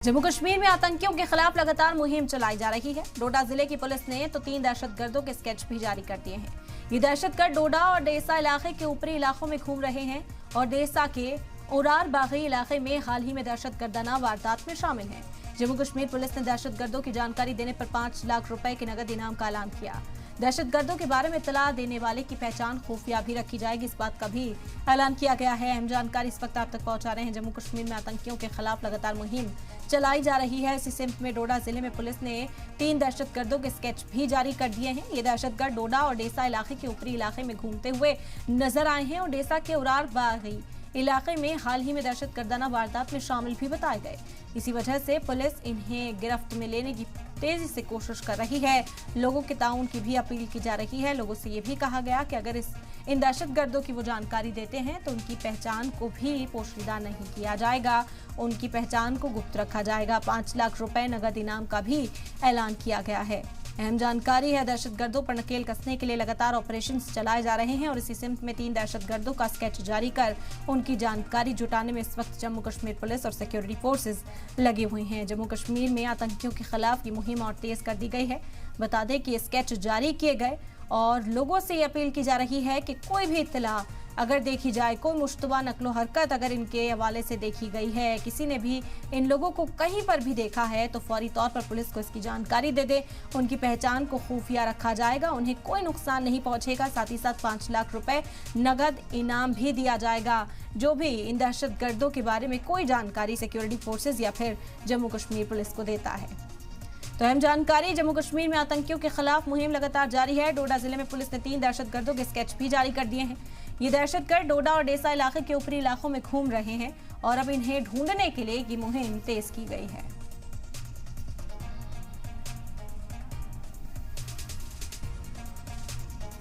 जम्मू कश्मीर में आतंकियों के खिलाफ लगातार मुहिम चलाई जा रही है। डोडा जिले की पुलिस ने तो 3 दहशतगर्दों के स्केच भी जारी कर दिए हैं। ये दहशतगर्द डोडा और डेसा इलाके के ऊपरी इलाकों में घूम रहे हैं और डेसा के उरार बागी इलाके में हाल ही में दहशतगर्दाना वारदात में शामिल हैं। जम्मू कश्मीर पुलिस ने दहशतगर्दों की जानकारी देने पर 5 लाख रुपए के नगद इनाम का ऐलान किया। दहशतगर्दों के बारे में इत्तला देने वाले की पहचान खुफिया भी रखी जाएगी, इस बात का भी ऐलान किया गया है। अहम जानकारी इस वक्त आप तक पहुंचा रहे हैं। जम्मू कश्मीर में आतंकियों के खिलाफ लगातार मुहिम चलाई जा रही है। इसी सिमत में डोडा जिले में पुलिस ने 3 दहशतगर्दों के स्केच भी जारी कर दिए हैं। ये दहशतगर्द डोडा और डेसा इलाके के ऊपरी इलाके में घूमते हुए नजर आए हैं और डेसा के उरार बागी इलाके में हाल ही में दहशतगर्दाना वारदात में शामिल भी बताए गए। इसी वजह से पुलिस इन्हें गिरफ्त में लेने की तेजी से कोशिश कर रही है। लोगों के ताउन की भी अपील की जा रही है। लोगों से ये भी कहा गया कि अगर इन दहशतगर्दों की वो जानकारी देते हैं तो उनकी पहचान को भी पोशीदा नहीं किया जाएगा, उनकी पहचान को गुप्त रखा जाएगा। 5 लाख रुपए नगद इनाम का भी ऐलान किया गया है। अहम जानकारी है, दहशतगर्दों पर नकेल कसने के लिए लगातार ऑपरेशन चलाए जा रहे हैं और इसी सिमत में 3 दहशतगर्दों का स्केच जारी कर उनकी जानकारी जुटाने में इस वक्त जम्मू कश्मीर पुलिस और सिक्योरिटी फोर्सेस लगे हुए हैं। जम्मू कश्मीर में आतंकियों के खिलाफ ये मुहिम और तेज कर दी गई है। बता दें कि ये स्केच जारी किए गए और लोगों से ये अपील की जा रही है कि कोई भी इत्तला अगर देखी जाए, कोई मुश्तबा नकलो हरकत अगर इनके हवाले से देखी गई है, किसी ने भी इन लोगों को कहीं पर भी देखा है तो फौरी तौर पर पुलिस को इसकी जानकारी दे दे। उनकी पहचान को खुफिया रखा जाएगा, उन्हें कोई नुकसान नहीं पहुंचेगा। साथ ही साथ 5 लाख रुपए नगद इनाम भी दिया जाएगा जो भी इन दहशतगर्दों के बारे में कोई जानकारी सिक्योरिटी फोर्सेज या फिर जम्मू कश्मीर पुलिस को देता है। तो अहम जानकारी, जम्मू कश्मीर में आतंकियों के खिलाफ मुहिम लगातार जारी है। डोडा जिले में पुलिस ने 3 दहशतगर्दों के स्केच भी जारी कर दिए हैं। ये दहशतगर्द डोडा और डेसा इलाके के ऊपरी इलाकों में घूम रहे हैं और अब इन्हें ढूंढने के लिए ये मुहिम तेज की गई है।